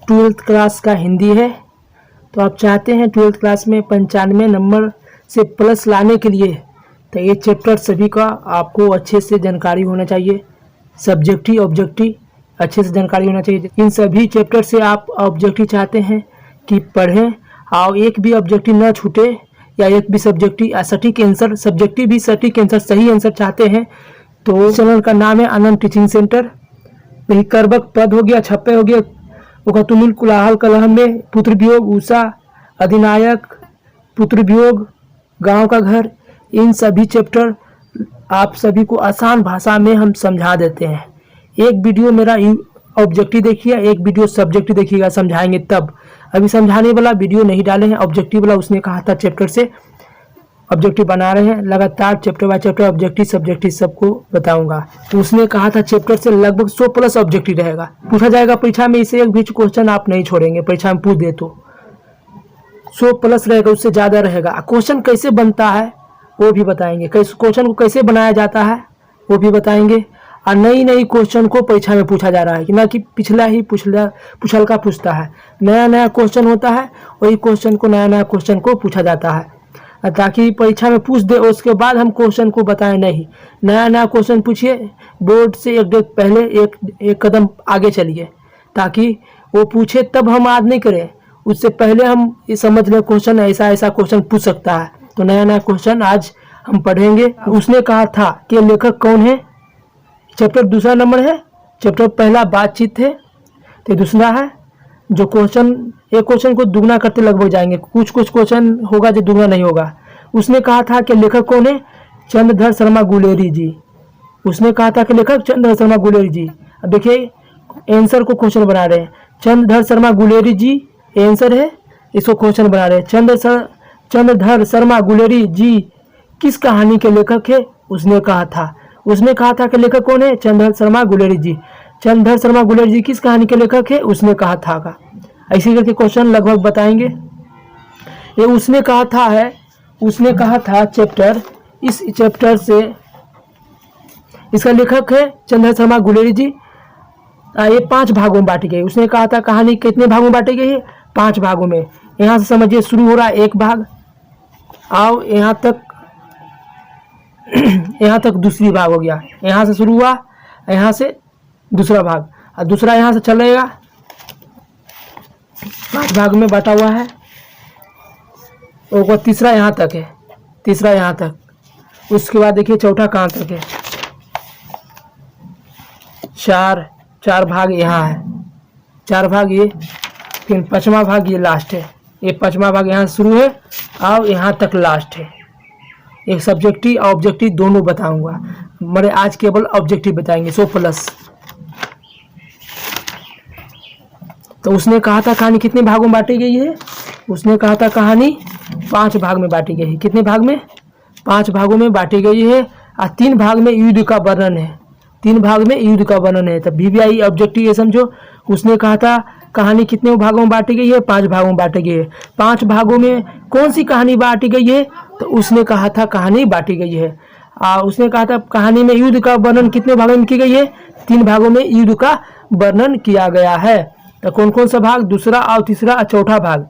Twelfth class का हिंदी है। तो आप चाहते हैं ट्वेल्थ क्लास में 95 नंबर से प्लस लाने के लिए, तो ये चैप्टर सभी का आपको अच्छे से जानकारी होना चाहिए। सब्जेक्टिव ऑब्जेक्टिव अच्छे से जानकारी होना चाहिए। इन सभी चैप्टर से आप ऑब्जेक्टिव चाहते हैं कि पढ़ें और एक भी ऑब्जेक्टिव न छूटे, या एक भी सब्जेक्टिव सटीक आंसर, सब्जेक्टिव भी सटीक आंसर, सही आंसर चाहते हैं तो चैनल का नाम है आनंद टीचिंग सेंटर। वही करबक पद हो गया, छप्पे हो गया, उकतुमुल कुलाहल कलह में, पुत्र वियोग, उषा, अधिनायक, पुत्र वियोग, गांव का घर, इन सभी चैप्टर आप सभी को आसान भाषा में हम समझा देते हैं। एक वीडियो मेरा ऑब्जेक्टिव देखिए, एक वीडियो सब्जेक्टिव देखिएगा, समझाएंगे तब। अभी समझाने वाला वीडियो नहीं डाले हैं, ऑब्जेक्टिव वाला उसने कहा था चैप्टर से ऑब्जेक्टिव बना रहे हैं, लगातार chapter by chapter objective subjective सबको बताऊंगा। तो उसने कहा था चैप्टर से लगभग 100 प्लस ऑब्जेक्टिव रहेगा, पूछा जाएगा परीक्षा में। इसे एक भी क्वेश्चन आप नहीं छोड़ेंगे, परीक्षा में पूछ दे तो 100 प्लस रहेगा, उससे ज़्यादा रहेगा। क्वेश्चन कैसे बनता है वो भी बताएंगे, क्वेश्चन को कैसे बनाया जाता है वो भी बताएंगे। और नई नई क्वेश्चन को परीक्षा में पूछा जा रहा है कि ना कि पिछला ही पुछल का पूछता है, नया नया क्वेश्चन होता है, वही क्वेश्चन को नया नया क्वेश्चन को पूछा जाता है, ताकि परीक्षा में पूछ दे उसके बाद हम क्वेश्चन को बताएं नहीं। नया नया क्वेश्चन पूछिए, बोर्ड से एक डेट पहले एक कदम आगे चलिए, ताकि वो पूछे तब हम याद नहीं करें, उससे पहले हम ये समझ लें क्वेश्चन ऐसा ऐसा क्वेश्चन पूछ सकता है। तो नया नया क्वेश्चन आज हम पढ़ेंगे। उसने कहा था कि लेखक कौन है, चैप्टर दूसरा नंबर है। चैप्टर पहला बातचीत है, तो दूसरा है जो क्वेश्चन, एक क्वेश्चन को दुगना करते लगभग जाएंगे, कुछ कुछ क्वेश्चन होगा जो दुगना नहीं होगा। उसने कहा था कि लेखक कौन है, चंद्रधर शर्मा गुलेरी जी। उसने कहा था कि लेखक चंद्रधर शर्मा गुलेरी जी। अब देखिए आंसर को क्वेश्चन बना रहे हैं, चंद्रधर शर्मा गुलेरी जी आंसर है, इसको क्वेश्चन बना रहे हैं। चंद्रधर शर्मा गुलेरी जी किस कहानी के लेखक है, उसने कहा था कि लेखक कौन है, चंद्रधर शर्मा गुलेरी जी। चंद्रधर शर्मा गुलेरी जी किस कहानी के लेखक है, उसने कहा था। ऐसे करके क्वेश्चन लगभग बताएंगे। ये उसने कहा था चैप्टर, इस चैप्टर से इसका लेखक है चंद्रधर शर्मा गुलेरी जी। ये 5 भागों में बांटी गई। उसने कहा था कहानी कितने भागों में बांटी गई है, 5 भागों में। यहाँ से समझिए शुरू हो रहा है एक भाग, आओ यहाँ तक दूसरी भाग हो गया। यहाँ से शुरू हुआ, यहाँ से दूसरा भाग, और दूसरा यहाँ से चलेगा। 5 भाग में बांटा हुआ है। और तीसरा यहाँ तक है, तीसरा यहाँ तक। उसके बाद देखिए चौथा कहाँ तक है, 4 भाग यहाँ है, 4 भाग ये, फिर 5वां भाग ये लास्ट है। ये 5वां भाग यहाँ से शुरू है और यहाँ तक लास्ट है। एक सब्जेक्टिव और ऑब्जेक्टिव दोनों बताऊंगा, मगर आज केवल ऑब्जेक्टिव बताएंगे 100 प्लस। तो उसने कहा था कहानी कितने भागों में बांटी गई है, उसने कहा था कहानी 5 भाग में बांटी गई है। कितने भाग में, 5 भागों में बांटी गई है। और 3 भाग में युद्ध का वर्णन है, 3 भाग में युद्ध का वर्णन है। तब VVI ऑब्जेक्टिव ये समझो। उसने कहा था कहानी कितने भागों में बांटी गई है, 5 भागों में बांटी गई है। 5 भागों में कौन सी कहानी बांटी गई है, तो उसने कहा था कहानी बांटी गई है। उसने कहा था कहानी में युद्ध का वर्णन कितने भागों में की गई है, 3 भागों में युद्ध का वर्णन किया गया है। तो कौन कौन सा भाग, दूसरा और तीसरा और चौथा भाग,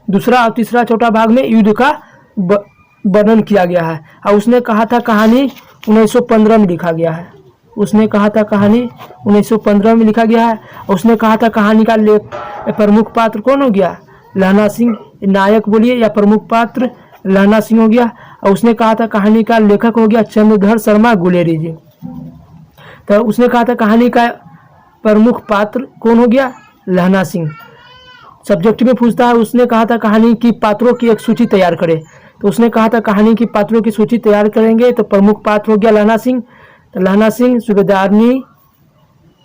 दूसरा और तीसरा चौथा भाग में युद्ध का वर्णन किया गया है। और उसने कहा था कहानी 1915 में लिखा गया है। उसने कहा था कहानी 1915 में लिखा गया है। उसने कहा था कहानी का प्रमुख पात्र कौन हो गया, लहना सिंह। नायक बोलिए या प्रमुख पात्र लहना सिंह हो गया। और उसने कहा था कहानी का लेखक हो गया चंद्रधर शर्मा गुलेरी जी। तो उसने कहा था कहानी का प्रमुख पात्र कौन हो गया, लहना सिंह। सब्जेक्ट में पूछता है। उसने कहा था कहानी की पात्रों की एक सूची तैयार करें। तो उसने कहा था कहानी की पात्रों की सूची तैयार करेंगे। तो प्रमुख पात्र हो गया लहना सिंह। तो लहना सिंह, सूबेदारनी,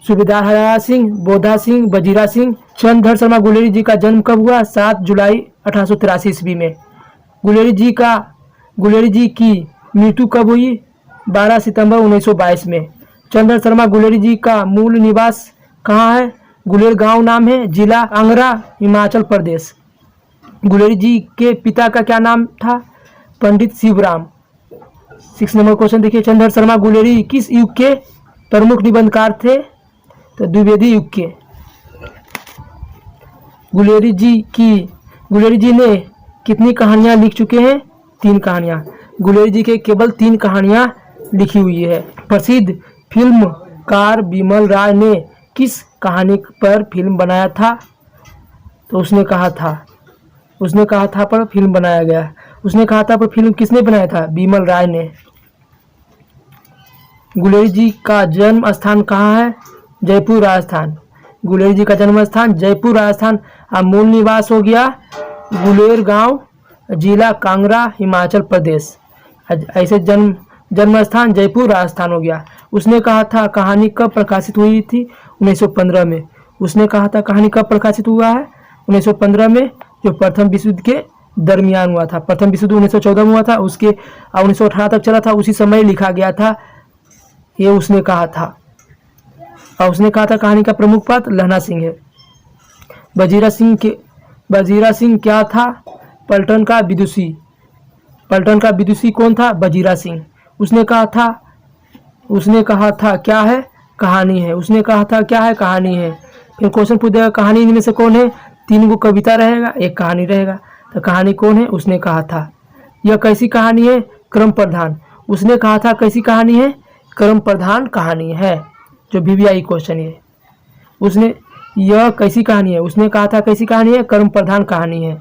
सूबेदार हरा सिंह, बोधा सिंह, वजीरा सिंह। चंद्रधर शर्मा गुलेरी जी का जन्म कब हुआ, 7 जुलाई 1883 ईस्वी में। गुलेरी जी की मृत्यु कब हुई, 12 सितंबर 1922 में। चंद्रधर शर्मा गुलेरी जी का मूल निवास कहाँ है, गुलेर गांव नाम है, जिला कांगड़ा, हिमाचल प्रदेश। गुलेरी जी के पिता का क्या नाम था, पंडित शिवराम। 6 नंबर क्वेश्चन देखिए, चंद्रधर शर्मा गुलेरी किस युग के प्रमुख निबंधकार थे, तो द्विवेदी युग के। गुलेरी जी ने कितनी कहानियाँ लिख चुके हैं? 3 कहानियाँ। गुलेरी जी के केवल 3 कहानियाँ लिखी हुई है। प्रसिद्ध फिल्मकार बिमल राय ने किस कहानी पर फिल्म बनाया था? तो उसने कहा था पर फिल्म बनाया गया। उसने कहा था पर फिल्म किसने बनाया था? बिमल राय ने। गुलेरी जी का जन्म स्थान कहाँ है? जयपुर राजस्थान। गुलेरी जी का जन्म स्थान जयपुर राजस्थान। अब मूल निवास हो गया गुलेर गांव, जिला कांगड़ा, हिमाचल प्रदेश। ऐसे जन्म स्थान जयपुर राजस्थान हो गया। उसने कहा था कहानी कब प्रकाशित हुई थी? 1915 में। उसने कहा था कहानी कब प्रकाशित हुआ है? 1915 में, जो प्रथम विश्व युद्ध के दरमियान हुआ था। प्रथम विश्व युद्ध 1914 में हुआ था, उसके 1918 तक चला था, उसी समय लिखा गया था, ये उसने कहा था। और उसने कहा था कहानी का प्रमुख पात्र लहना सिंह है। वजीरा सिंह क्या था? पलटन का विदुषी कौन था? वजीरा सिंह। उसने कहा था क्या है? कहानी है। उसने कहा था क्या है? कहानी है। फिर क्वेश्चन पूछ देगा कहानी इनमें से कौन है? 3 को कविता रहेगा, 1 कहानी रहेगा। तो कहानी कौन है? उसने कहा था यह कैसी कहानी है? क्रम प्रधान। उसने कहा था कैसी कहानी है? क्रम प्रधान कहानी है, जो VVI क्वेश्चन है। उसने यह कैसी कहानी है? उसने कहा था कैसी कहानी है? क्रम प्रधान कहानी है।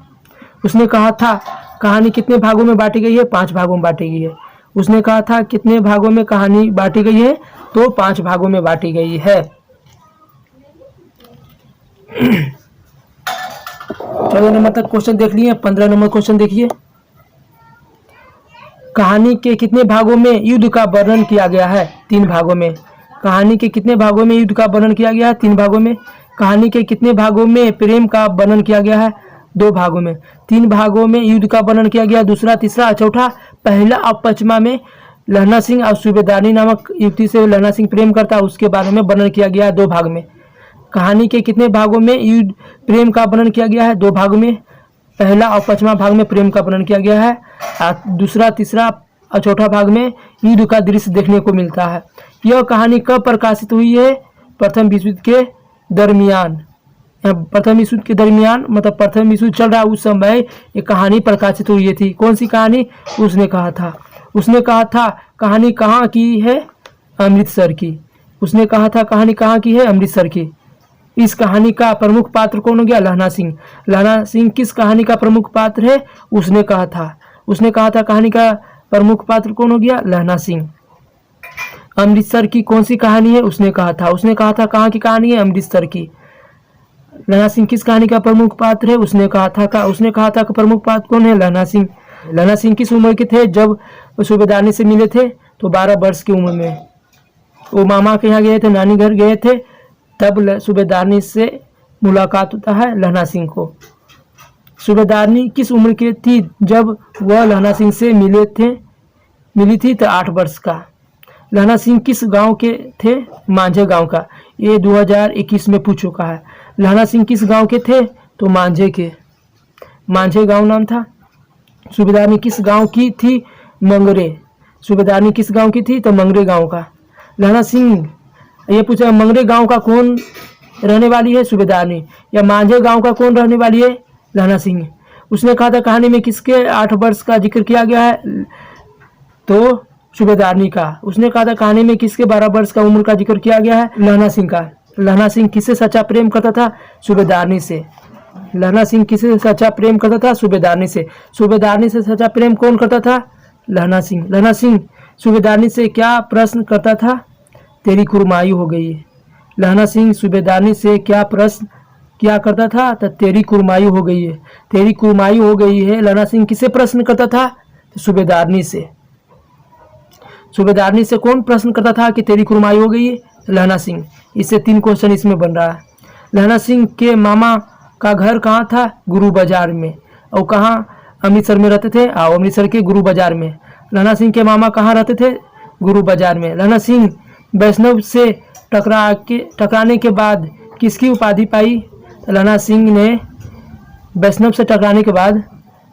उसने कहा था कहानी कितने भागों में बांटी गई है? 5 भागों में बांटी गई है। उसने कहा था कितने भागों में कहानी बांटी गई है? तो 5 भागों में बांटी गई है। 14 नंबर तक क्वेश्चन देख लिए। 15 नंबर क्वेश्चन देखिए। कहानी के कितने भागों में युद्ध का वर्णन किया गया है? 3 भागों में। कहानी के कितने भागों में युद्ध का वर्णन किया गया है? 3 भागों में। कहानी के कितने भागों में प्रेम का वर्णन किया गया है? 2 भागों में। 3 भागों में युद्ध का वर्णन किया गया, दूसरा, तीसरा, चौथा। पहला और 5वां में लहना सिंह और सूबेदारनी नामक युवती से लहना सिंह प्रेम करता, उसके बारे में वर्णन किया गया है 2 भाग में। कहानी के कितने भागों में युद्ध प्रेम का वर्णन किया गया है? 2 भागों में। पहला और 5वां भाग में प्रेम का वर्णन किया गया है, और दूसरा, तीसरा और चौथा भाग में युद्ध का दृश्य देखने को मिलता है। यह कहानी कब प्रकाशित हुई है? प्रथम विश्व युद्ध के दरमियान। प्रथम विश्व युद्ध के दरमियान मतलब प्रथम विश्व युद्ध चल रहा उस समय ये कहानी प्रकाशित हुई थी। कौन सी कहानी? उसने कहा था कहानी कहाँ की है? अमृतसर की। उसने कहा था कहानी कहाँ की है? अमृतसर की। इस कहानी का प्रमुख पात्र कौन हो गया? लहना सिंह। लहना सिंह किस कहानी का प्रमुख पात्र है? उसने कहा था कहानी का प्रमुख पात्र कौन हो गया? लहना सिंह। अमृतसर की कौन सी कहानी है? उसने कहा था कहाँ की कहानी है? अमृतसर की। लहना सिंह किस कहानी का प्रमुख पात्र है? उसने कहा था कि प्रमुख पात्र कौन है? लहना सिंह। लहना सिंह किस उम्र के थे जब सूबेदारनी से मिले थे? तो 12 वर्ष की उम्र में। वो मामा के यहाँ गए थे, नानी घर गए थे, तब सूबेदारनी से मुलाकात होता है लहना सिंह को। सूबेदारनी किस उम्र की थी जब वह लहना सिंह से मिली थी? तो 8 वर्ष का। लहना सिंह किस गांव के थे? मांझे गांव का। ये 2021 में पूछ चुका है। लहना सिंह किस गांव के थे? तो मांझे के। मांझे गांव नाम था। सूबेदारनी किस गांव की थी? मंगरे। सूबेदारनी किस गांव की थी? तो मंगरे गांव का। लहना सिंह ये पूछा मंगरे गांव का कौन रहने वाली है? सूबेदारनी। या मांझे गांव का कौन रहने वाली है? लहना सिंह। उसने कहा था कहानी में किसके 8 वर्ष का जिक्र किया गया है? तो सूबेदारनी का। उसने कहा था कहानी में किसके 12 वर्ष का उम्र का जिक्र किया गया है? लहना सिंह का। लहना सिंह किससे सच्चा प्रेम करता था? सूबेदारनी से। लहना सिंह किससे सच्चा प्रेम करता था? सूबेदारनी से। सूबेदारनी से सच्चा प्रेम कौन करता था? लहना सिंह। लहना सिंह सूबेदारनी से क्या प्रश्न करता था? तेरी कुर्माई हो गई है। लहना सिंह सूबेदारनी से क्या प्रश्न किया करता था? तो तेरी कुर्माई हो गई है। तेरी कुर्माई हो गई है लहना सिंह किससे प्रश्न करता था? तो सूबेदारनी से। सूबेदारनी से कौन प्रश्न करता था कि तेरी कुर्माई हो गई है? लहना सिंह। इससे 3 क्वेश्चन इसमें बन रहा है। लहना सिंह के मामा का घर कहाँ था? गुरु बाजार में। और कहाँ? अमृतसर में रहते थे। और अमृतसर के गुरु बाजार में। लहना सिंह के मामा कहाँ रहते थे? गुरु बाजार में। लहना सिंह वैष्णव से टकराने के बाद किसकी उपाधि पाई? लहना सिंह ने वैष्णव से टकराने के बाद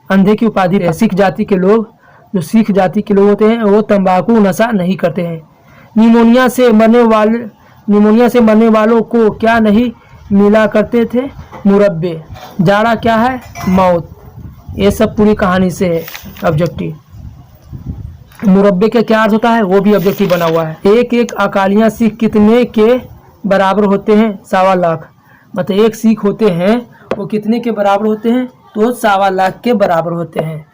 अंधे की उपाधि पाई। सिख जाति के लोग होते हैं वो तंबाकू नशा नहीं करते हैं। निमोनिया से मरने वालों को क्या नहीं मिला करते थे मुरब्बे, जाड़ा क्या है, मौत। ये सब पूरी कहानी से है ऑब्जेक्टिव। मुरब्बे का क्या अर्थ होता है वो भी ऑब्जेक्टिव बना हुआ है। एक एक अकालियाँ सीख कितने के बराबर होते हैं, 1.25 लाख। मतलब एक सीख होते हैं वो कितने के बराबर होते हैं, तो 1.25 लाख के बराबर होते हैं।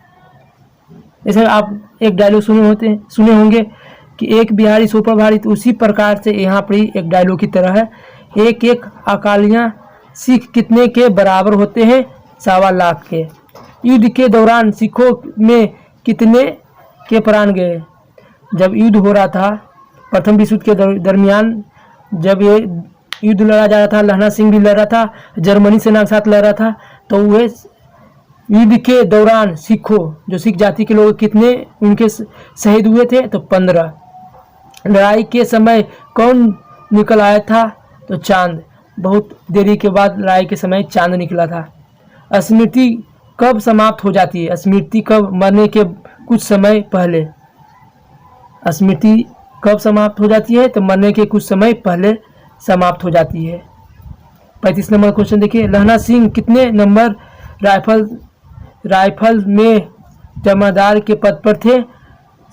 जैसे आप एक डायलॉग सुने होंगे कि एक बिहारी सुपर भारी, तो उसी प्रकार से यहाँ पर ही एक डायलॉग की तरह है, एक एक अकालियाँ सिख कितने के बराबर होते हैं, 1.25 लाख के। युद्ध के दौरान सिखों में कितने के प्राण गए। जब युद्ध हो रहा था प्रथम विश्व युद्ध के दरमियान, जब ये युद्ध लड़ा जा रहा था, लहना सिंह भी लड़ रहा था, जर्मनी सेना के साथ लड़ रहा था, तो वे युद्ध के दौरान सिखों, जो सिख जाति के लोग, कितने उनके शहीद हुए थे, तो 15। लड़ाई के समय कौन निकल आया था, तो चांद। बहुत देरी के बाद लड़ाई के समय चांद निकला था। स्मृति कब समाप्त हो जाती है, स्मृति कब, मरने के कुछ समय पहले। स्मृति कब समाप्त हो जाती है, तो मरने के कुछ समय पहले समाप्त हो जाती है। 35 नंबर क्वेश्चन देखिए, लहना सिंह कितने नंबर राइफल में जमादार के पद पर थे,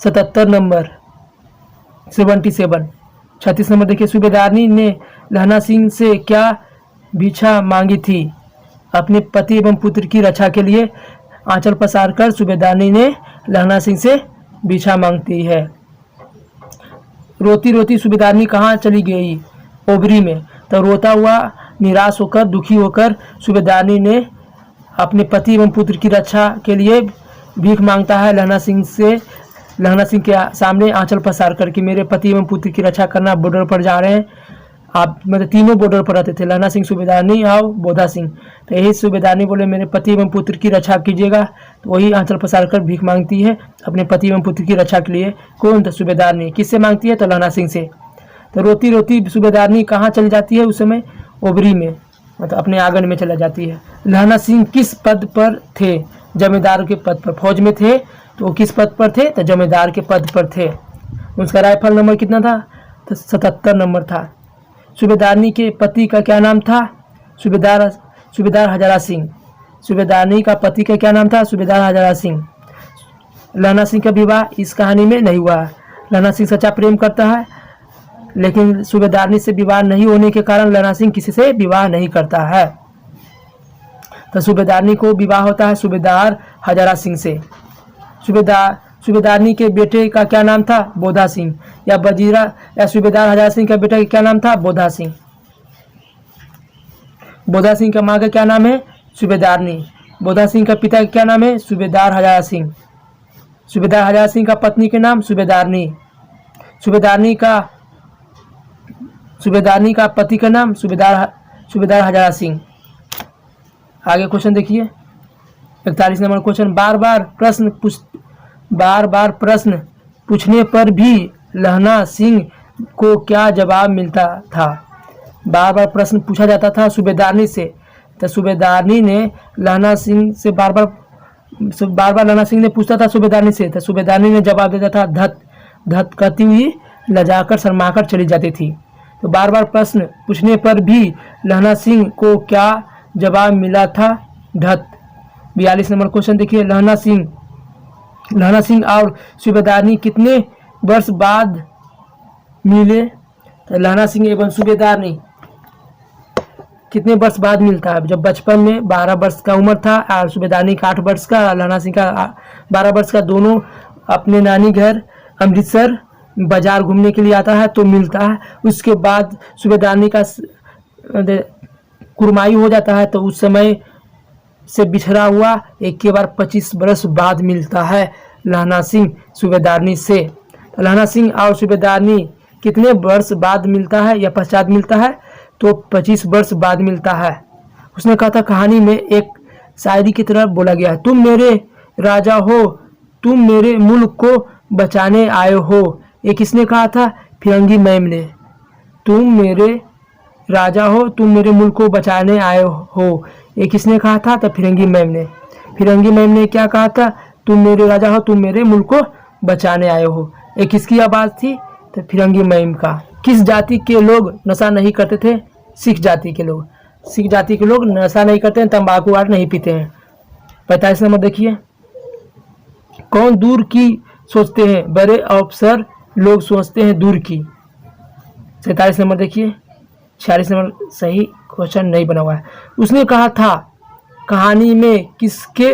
77 नंबर, 77। 36 नंबर देखिए, सूबेदारनी ने लहना सिंह से क्या भिक्षा मांगी थी, अपने पति एवं पुत्र की रक्षा के लिए आंचल पसार कर सूबेदारनी ने लहना सिंह से भिक्षा मांगती है। रोती रोती सूबेदारनी कहाँ चली गई, ओबरी में। तो रोता हुआ, निराश होकर, दुखी होकर सूबेदारनी ने अपने पति एवं पुत्र की रक्षा के लिए भीख मांगता है लहना सिंह से। लहना सिंह के सामने आंचल पसार करके, मेरे पति एवं पुत्र की रक्षा करना, बॉर्डर पर जा रहे हैं आप। मतलब तीनों बॉर्डर पर रहते थे, लहना सिंह, सूबेदारनी और बोधा सिंह। तो यही सूबेदारनी बोले मेरे पति एवं पुत्र की रक्षा कीजिएगा, तो वही आंचल पसार कर भीख मांगती है अपने पति एवं पुत्र की रक्षा के लिए। कौन, तो सूबेदारनी। किससे मांगती है, तो लहना सिंह से। तो रोती रोती सूबेदारनी कहाँ चली जाती है उस समय, ओबरी में, मतलब अपने आंगन में चला जाती है। लहना सिंह किस पद पर थे, जमींदार के पद पर। फौज में थे तो वो किस पद पर थे, तो जमींदार के पद पर थे। उसका राइफल नंबर कितना था, तो 77 नंबर था। सूबेदारनी के पति का क्या नाम था, सूबेदार हजारा सिंह। सूबेदारनी का पति का क्या नाम था, सूबेदार हजारा सिंह। लहना सिंह का विवाह इस कहानी में नहीं हुआ। लहना सिंह सच्चा प्रेम करता है, लेकिन सूबेदारनी से विवाह नहीं होने के कारण लहना सिंह किसी से विवाह नहीं करता है। तो सूबेदारनी को विवाह होता है सूबेदार हजारा सिंह से। सूबेदारनी के बेटे का क्या नाम था, बोधा सिंह। या वजीरा या सूबेदार हजारा सिंह का बेटा का क्या नाम था, बोधा सिंह। बोधा सिंह का माँ का क्या नाम है, सूबेदारनी। बोधा सिंह का पिता का क्या नाम है, सूबेदार हजारा सिंह। सूबेदार हजारा सिंह का पत्नी के नाम सूबेदारनी। सूबेदारनी का पति का नाम सूबेदार हजारा सिंह। आगे क्वेश्चन देखिए, 41 नंबर क्वेश्चन, बार बार प्रश्न पूछने पर भी लहना सिंह को क्या जवाब मिलता था। बार बार प्रश्न पूछा जाता था सूबेदारनी से, तो सूबेदारनी ने लहना सिंह से बार बार लहना सिंह ने पूछता था सूबेदारनी से, तो सूबेदारनी ने जवाब देता था धत धत करती हुई लजाकर शर्माकर चली जाती थी। तो बार बार प्रश्न पूछने पर भी लहना सिंह को क्या जवाब मिला था, धत। 42 नंबर क्वेश्चन देखिए, लहना सिंह और सूबेदारनी कितने वर्ष बाद मिले। तो लहना सिंह एवं सूबेदारनी कितने वर्ष बाद मिलता है, जब बचपन में 12 वर्ष का उम्र था और सूबेदारनी का 8 वर्ष का, लहना सिंह का 12 वर्ष का। दोनों अपने नानी घर अमृतसर बाजार घूमने के लिए आता है तो मिलता है। उसके बाद सूबेदारनी का कुरमाई हो जाता है, तो उस समय से बिछड़ा हुआ एक के बार 25 वर्ष बाद मिलता है लहना सिंह सूबेदारनी से। तो लहना सिंह और सूबेदारनी कितने वर्ष बाद मिलता है या पश्चात मिलता है, तो 25 वर्ष बाद मिलता है। उसने कहा था, कहानी में एक शायरी की तरह बोला गया है, तुम मेरे राजा हो, तुम मेरे मुल्क को बचाने आए हो। ये किसने कहा था, फिरंगी मैम ने। तुम मेरे राजा हो, तुम मेरे मुल्क को बचाने आए हो, ये किसने कहा था, तो फिरंगी मैम ने। फिरंगी मैम ने क्या कहा था, तुम मेरे राजा हो, तुम मेरे मुल्क को बचाने आए हो। ये किसकी आवाज़ थी, तो फिरंगी मैम का। किस जाति के लोग नशा नहीं करते थे, सिख जाति के लोग। सिख जाति के लोग नशा नहीं करते हैं, तंबाकू आदि नहीं पीते हैं। 45 नंबर देखिए, कौन दूर की सोचते हैं? बड़े अफसर लोग सोचते हैं दूर की। 47 नंबर देखिए, 46 नंबर सही क्वेश्चन नहीं बना हुआ है। उसने कहा था कहानी में किसके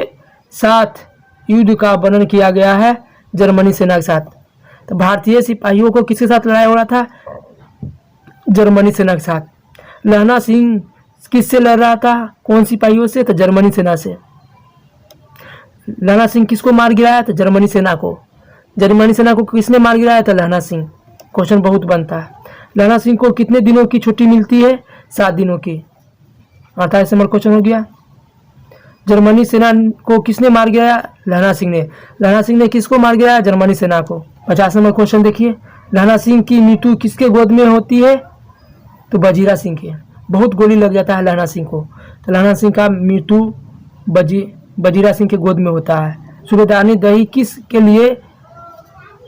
साथ युद्ध का वर्णन किया गया है? जर्मनी सेना के साथ। तो भारतीय सिपाहियों को किसके साथ लड़ाई हो रहा था? जर्मनी सेना के साथ। लहना सिंह किससे लड़ रहा था? कौन सिपाहियों से? तो जर्मनी सेना से। लहना सिंह किसको मार गिराया? तो जर्मनी सेना को। जर्मनी सेना को किसने मार गिराया? तो लहना सिंह। क्वेश्चन बहुत बनता है। लहना सिंह को कितने दिनों की छुट्टी मिलती है? 7 दिनों की। 28 नंबर क्वेश्चन हो गया। जर्मनी सेना को किसने मार गिराया? लहना सिंह ने। लहना सिंह ने किसको मार गिराया? जर्मनी सेना को। 50 नंबर क्वेश्चन देखिए, लहना सिंह की मृत्यु किसके गोद में होती है? तो वजीरा सिंह के। बहुत गोली लग जाता है लहना सिंह को, तो लहना सिंह का मृत्यु वजीरा सिंह के गोद में होता है। सूबेदारनी दही किस के लिए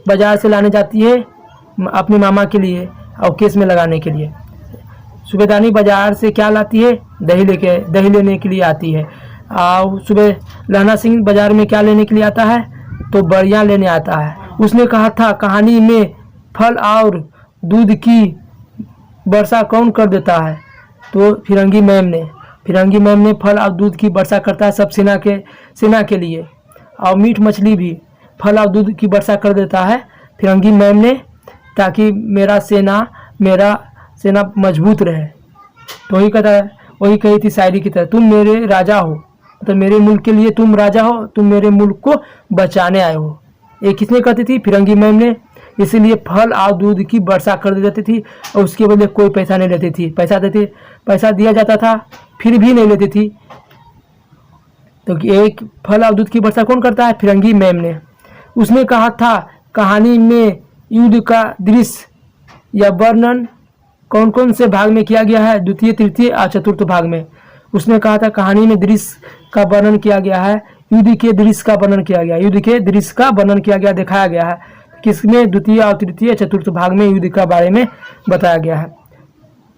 बाजार से लाने जाती है? अपने मामा के लिए और केस में लगाने के लिए। सूबेदारनी बाजार से क्या लाती है? दही लेने के लिए आती है। और सुबह लहना सिंह बाजार में क्या लेने के लिए आता है? तो बड़ियाँ लेने आता है। उसने कहा था कहानी में फल और दूध की वर्षा कौन कर देता है? तो फिरंगी मैम ने। फिरंगी मैम ने फल और दूध की वर्षा करता है सब सेना के लिए। और मीट मछली भी फल और दूध की वर्षा कर देता है फिरंगी मैम ने, ताकि मेरा सेना मजबूत रहे। तो वही कही थी शायरी की तरह, तुम मेरे राजा हो, तो मेरे मुल्क के लिए तुम राजा हो, तुम मेरे मुल्क को बचाने आए हो। ये किसने कहती थी? फिरंगी मैम ने। इसीलिए फल और दूध की वर्षा कर देती थी और उसके बदले कोई पैसा नहीं लेती थी। पैसा दिया जाता था फिर भी नहीं लेती थी। तो एक फल और दूध की वर्षा कौन करता है? फिरंगी मैम ने। उसने कहा था कहानी में युद्ध का दृश्य या वर्णन कौन कौन से भाग में किया गया है? द्वितीय, तृतीय और चतुर्थ भाग में। उसने कहा था कहानी में दृश्य का वर्णन किया गया है, युद्ध के दृश्य का वर्णन किया गया, युद्ध के दृश्य का वर्णन किया गया, दिखाया गया है। किसमें? द्वितीय और तृतीय चतुर्थ भाग में युद्ध के बारे में बताया गया है।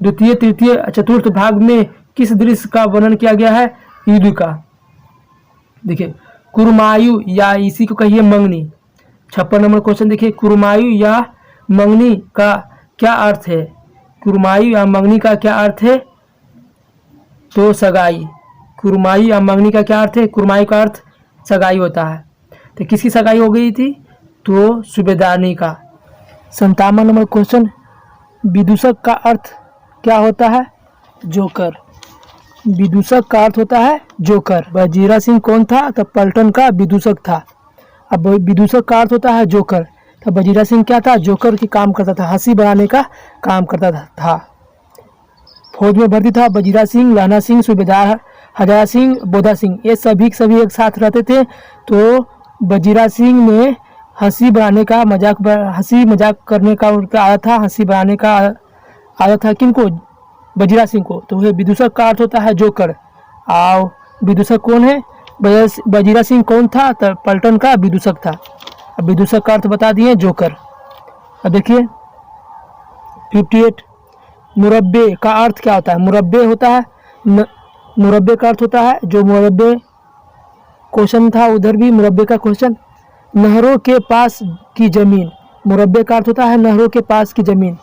द्वितीय, तृतीय, चतुर्थ भाग में किस दृश्य का वर्णन किया गया है? युद्ध का। देखिए, कुरमायु या इसी को कहिए मंगनी। 56 नंबर क्वेश्चन देखिए, कुरमायु या मंगनी का क्या अर्थ है? कुरमायु या मंगनी का क्या अर्थ है? तो सगाई। कुरमाई या मंगनी का क्या अर्थ है? कुरमाई का अर्थ सगाई होता है। तो किसकी सगाई हो गई थी? तो सूबेदारनी का। 57 नंबर क्वेश्चन, विदूषक का अर्थ क्या होता है? जोकर। विदूषक का अर्थ होता है जोकर। वजीरा सिंह कौन था? तो पलटन का विदूषक था। अब विदूषक का अर्थ होता है जोकर, तो वजीरा सिंह क्या था? जोकर की काम करता था, हंसी बनाने का काम करता था। फौज में भर्ती था वजीरा सिंह, लहना सिंह, सूबेदार हजारा सिंह, बोधा सिंह, ये सभी एक साथ रहते थे। तो वजीरा सिंह ने हंसी मजाक करने का उनका आदत था, हंसी बनाने का आदत था। किनको? वजीरा सिंह को। तो वह विदूषक का अर्थ होता है जोकर। और विदूषक कौन है? वजीरा सिंह कौन था? तो पलटन का विदूषक था। अब विदूषक का अर्थ बता दिए जोकर। अब देखिए 58, मुरब्बे का अर्थ क्या होता है? मुरब्बे होता है मुरब्बे का अर्थ होता है, जो मुरब्बे क्वेश्चन था उधर भी मुरब्बे का क्वेश्चन, नहरों के पास की जमीन। मुरब्बे का अर्थ होता है नहरों के पास की जमीन।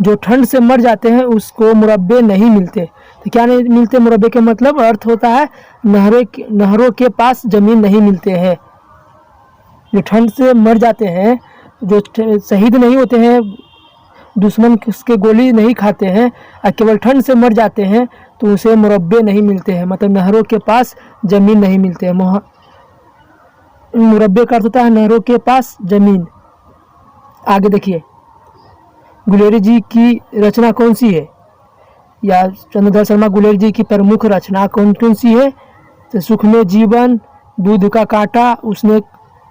जो ठंड से मर जाते हैं उसको मुरब्बे नहीं मिलते। तो क्या नहीं मिलते? मुरब्बे के मतलब अर्थ होता है नहरों के पास जमीन नहीं मिलते हैं। जो ठंड से मर जाते हैं, जो शहीद नहीं होते हैं, दुश्मन के गोली नहीं खाते हैं और केवल ठंड से मर जाते हैं, तो उसे मुरब्बे नहीं मिलते हैं, मतलब नहरों के पास जमीन नहीं मिलते हैं। मुरब्बे का अर्थ होता है नहरों के पास जमीन। आगे देखिए, गुलेरी जी की रचना कौन सी है? या चंद्रधर शर्मा गुलेरी जी की प्रमुख रचना कौन कौन सी है? तो सुख में जीवन, दूध का कांटा, उसने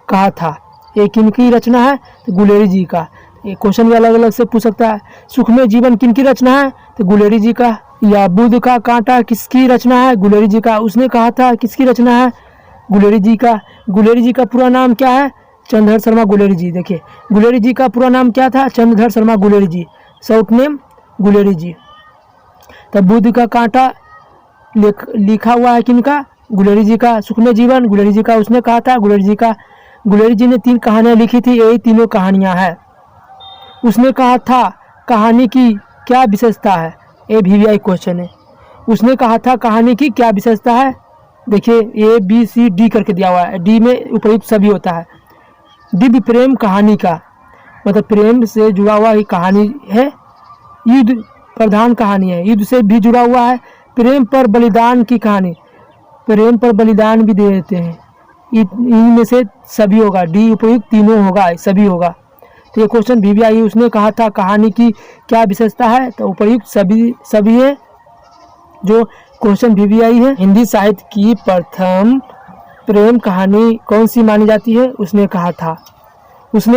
कहा था, ये किनकी रचना है? तो गुलेरी जी का। ये क्वेश्चन भी अलग अलग से पूछ सकता है। सुख में जीवन किनकी रचना है? तो गुलेरी जी का। या दूध का कांटा किसकी रचना है? गुलेरी जी का। उसने कहा था किसकी रचना है? गुलेरी जी का। गुलेरी जी का पूरा नाम क्या है? चंद्रधर शर्मा गुलेरी जी। देखिए, गुलेरी जी का पूरा नाम क्या था? चंद्रधर शर्मा गुलेरी जी, शॉर्ट नेम गुलेरी जी। तब बुद्ध का कांटा लिखा हुआ है किनका? गुलेरी जी का। सुखमय जीवन गुलेरी जी का, उसने कहा था गुलेरी जी का। गुलेरी जी ने 3 कहानियाँ लिखी थी, यही तीनों कहानियाँ हैं। उसने कहा था कहानी की क्या विशेषता है? ये VVI क्वेश्चन है। उसने कहा था कहानी की क्या विशेषता है? देखिए ABCD करके दिया हुआ है, डी में उपयुक्त सभी होता है। दिव्य प्रेम कहानी का मतलब प्रेम से जुड़ा हुआ ही कहानी है। युद्ध प्रधान कहानी है, युद्ध से भी जुड़ा हुआ है। प्रेम पर बलिदान की कहानी, प्रेम पर बलिदान भी दे देते हैं। इनमें से सभी होगा, डी उपयुक्त तीनों होगा, सभी होगा। तो ये क्वेश्चन VVI। उसने कहा था कहानी की क्या विशेषता है? तो उपयुक्त सभी है, जो क्वेश्चन VVI है। हिंदी साहित्य की प्रथम प्रेम कहानी कौन सी मानी जाती है? उसने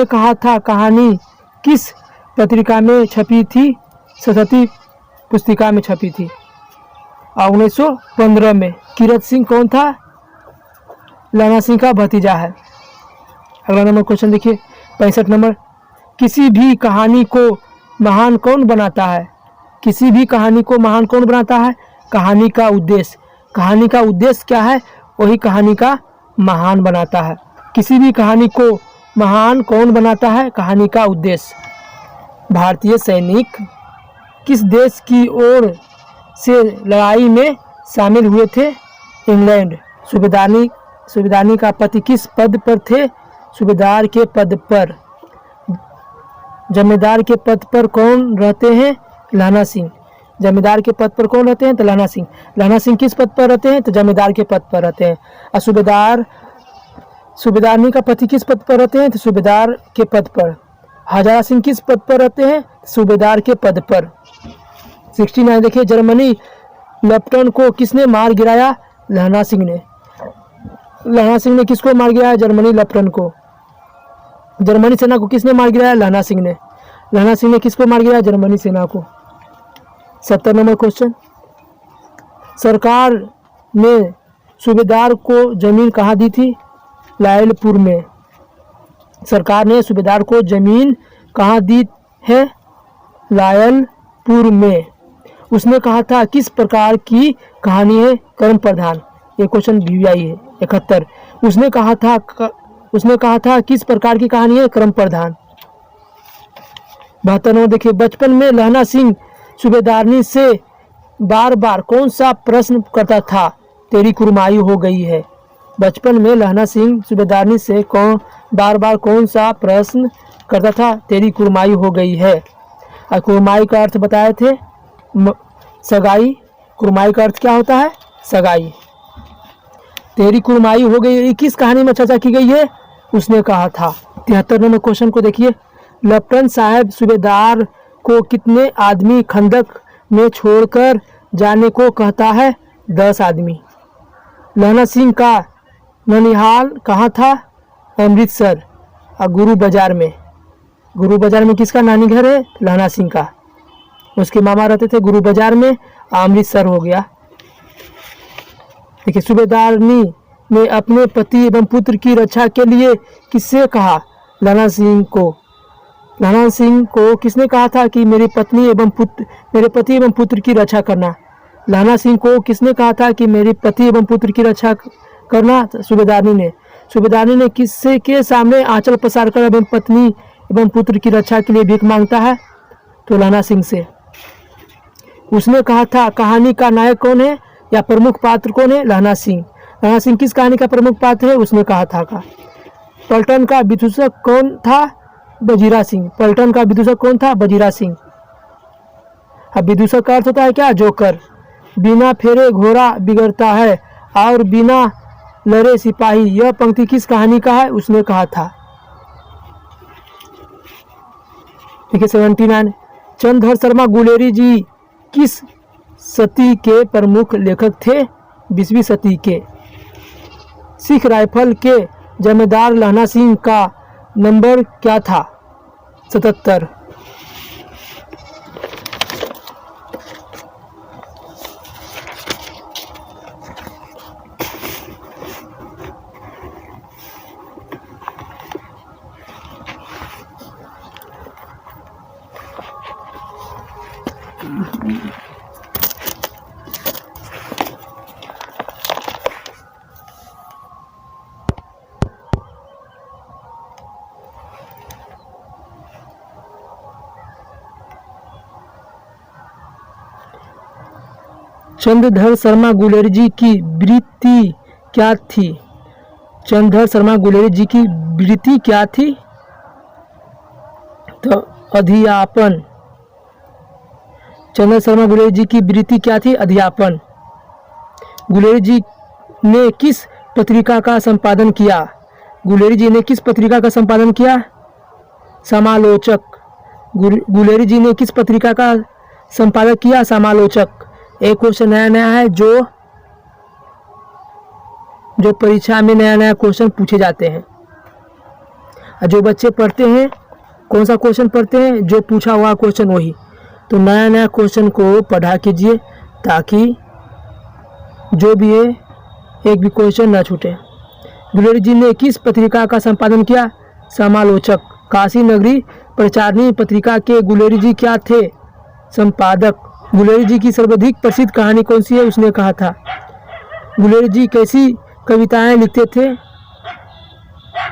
कहा था कहानी किस पत्रिका में छपी थी? सरस्वती पुस्तिका में छपी थी 1915 में। कीरत सिंह कौन था? लाना सिंह का भतीजा है। अगला नंबर क्वेश्चन देखिए 65 नंबर। किसी भी कहानी को महान कौन बनाता है? किसी भी कहानी को महान कौन बनाता है? कहानी का उद्देश्य। कहानी का उद्देश्य क्या है? वही कहानी का महान बनाता है। किसी भी कहानी को महान कौन बनाता है? कहानी का उद्देश्य। भारतीय सैनिक किस देश की ओर से लड़ाई में शामिल हुए थे? इंग्लैंड। सूबेदारनी का पति किस पद पर थे? सूबेदार के पद पर। जमींदार के पद पर कौन रहते हैं? लाना सिंह। जमींदार के पद पर कौन रहते हैं? तो लाना सिंह। लाना सिंह किस पद पर रहते हैं? तो जमींदार के पद पर रहते हैं। और सूबेदारनी का पति किस पद पर रहते हैं? तो सूबेदार के पद पर। हजारा सिंह किस पद पर रहते हैं? सूबेदार के पद पर। 69 देखिए जर्मनी लेफ्टिनेंट को किसने मार गिराया? लाना सिंह ने। लाना सिंह ने किसको मार गिराया? जर्मनी लेफ्टिनेंट को। जर्मनी सेना को किसने मार गिराया? लाना सिंह ने। लाना सिंह ने किसको मार गिराया? जर्मनी सेना को। 70 नंबर क्वेश्चन। सरकार ने सूबेदार को जमीन कहाँ दी थी? लायलपुर में। सरकार ने सूबेदार को जमीन कहाँ दी है? लायलपुर में। उसने कहा था किस प्रकार की कहानी है? कर्म प्रधान। ये क्वेश्चन VVI है। 71। उसने कहा था किस प्रकार की कहानी है? कर्म प्रधान। 72 नंबर देखिए बचपन में लाना सिंह सूबेदारनी से बार बार कौन सा प्रश्न करता था? तेरी कुरमाई हो गई है। बचपन में लाना सिंह सूबेदारनी से बार बार कौन सा प्रश्न करता था? तेरी कुरमाई हो गई है। और कुरमाई का अर्थ बताए थे सगाई। कुरमाई का अर्थ क्या होता है? सगाई। तेरी कुरमाई हो गई, ये किस कहानी में चर्चा की गई है? उसने कहा था। 73 नंबर क्वेश्चन को देखिए। लेफ्टिनेंट साहब सूबेदार को कितने आदमी खंदक में छोड़कर जाने को कहता है? 10 आदमी। लाना सिंह का ननिहाल कहाँ था? अमृतसर। और गुरु बाजार में। गुरु बाजार में किसका नानी घर है? लाना सिंह का। उसके मामा रहते थे गुरु बाजार में। अमृतसर हो गया। देखिए सूबेदारनी ने अपने पति एवं पुत्र की रक्षा के लिए किससे कहा? लाना सिंह को। लाना सिंह को किसने कहा था कि मेरे पति एवं पुत्र की रक्षा करना? लाना सिंह को किसने कहा था कि मेरे पति एवं पुत्र की रक्षा करना? सूबेदारनी ने। सूबेदारनी ने किससे के सामने आंचल पसार कर अपनी पत्नी एवं पुत्र की रक्षा के लिए भीख मांगता है? तो लाना सिंह से। उसने कहा था कहानी का नायक कौन है या प्रमुख पात्र कौन है? लाना सिंह। लाना सिंह किस कहानी का प्रमुख पात्र है? उसने कहा था का। पलटन का विदूषक कौन था? वजीरा सिंह। पलटन का विदूषक कौन था? वजीरा सिंह। अब विदूषक का अर्थ होता है क्या? जोकर। बिना फेरे घोड़ा बिगड़ता है और बिना लड़े सिपाही। यह पंक्ति किस कहानी का है? उसने कहा था। देखिए 79। चंद्रधर शर्मा गुलेरी जी किस सदी के प्रमुख लेखक थे? 20वीं सदी के। सिख राइफल के जमींदार लाना सिंह का नंबर क्या था? 77। चंद्रधर शर्मा गुलेरी जी की वृत्ति क्या थी? चंद्रधर शर्मा गुलेरी जी की वृत्ति क्या थी? तो अध्यापन। चंद्रधर शर्मा गुलेरी जी की वृत्ति क्या थी? अध्यापन। गुलेरी जी ने किस पत्रिका का संपादन किया? गुलेरी जी ने किस पत्रिका का संपादन किया? समालोचक। गुलेरी जी ने किस पत्रिका का संपादन किया? समालोचक। एक क्वेश्चन नया नया है जो परीक्षा में नया नया क्वेश्चन पूछे जाते हैं। जो बच्चे पढ़ते हैं कौन सा क्वेश्चन पढ़ते हैं? जो पूछा हुआ क्वेश्चन वही। तो नया नया क्वेश्चन को पढ़ा कीजिए ताकि जो भी है एक भी क्वेश्चन ना छूटे। गुलेरी जी ने किस पत्रिका का संपादन किया? समालोचक। काशी नगरी प्रचारिणी पत्रिका के गुलेरी जी क्या थे? संपादक। गुलेरी जी की सर्वाधिक प्रसिद्ध कहानी कौन सी है? उसने कहा था। गुलेरी जी कैसी कविताएं लिखते थे?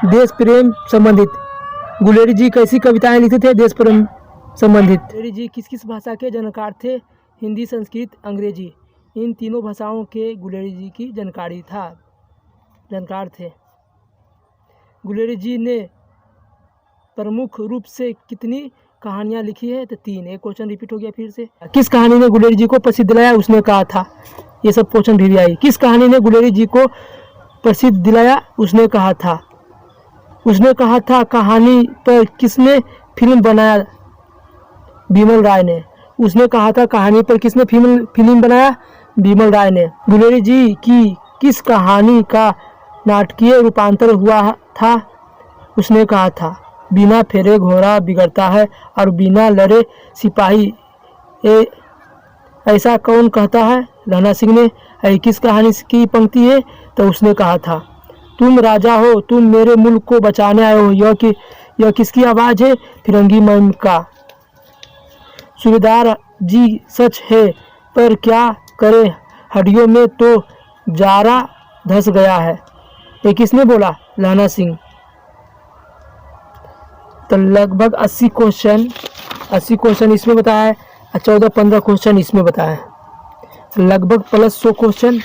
देश प्रेम संबंधित। गुलेरी जी कैसी कविताएं लिखते थे? देश प्रेम संबंधित। गुलेरी जी किस किस भाषा के जानकार थे? हिंदी, संस्कृत, अंग्रेजी। इन तीनों भाषाओं के गुलेरी जी की जानकार थे। गुलेरी जी ने प्रमुख रूप से कितनी कहानियां लिखी है? तो 3। एक क्वेश्चन रिपीट हो गया फिर से। किस कहानी ने गुलेरी जी को प्रसिद्ध दिलाया? उसने कहा था। ये सब क्वेश्चन भी आई। किस कहानी ने गुलेरी जी को प्रसिद्ध दिलाया? उसने कहा था। उसने कहा था कहानी पर किसने फिल्म बनाया? बिमल राय ने। उसने कहा था कहानी पर किसने फिल्म बनाया? बिमल राय ने। गुलेरी जी की किस कहानी का नाटकीय रूपांतर हुआ था? उसने कहा था बिना फेरे घोड़ा बिगड़ता है और बिना लड़े सिपाही ऐसा कौन कहता है? लहना सिंह ने। किस कहानी की पंक्ति है? तो उसने कहा था तुम राजा हो, तुम मेरे मुल्क को बचाने आए हो। यह किसकी आवाज़ है? फिरंगी मैम का। सूबेदार जी सच है पर क्या करें, हड्डियों में तो जारा धस गया है। ये किसने बोला? लहना सिंह। तो लगभग 80 क्वेश्चन इसमें बताया है और 14-15 क्वेश्चन इसमें बताया है। लगभग +100 क्वेश्चन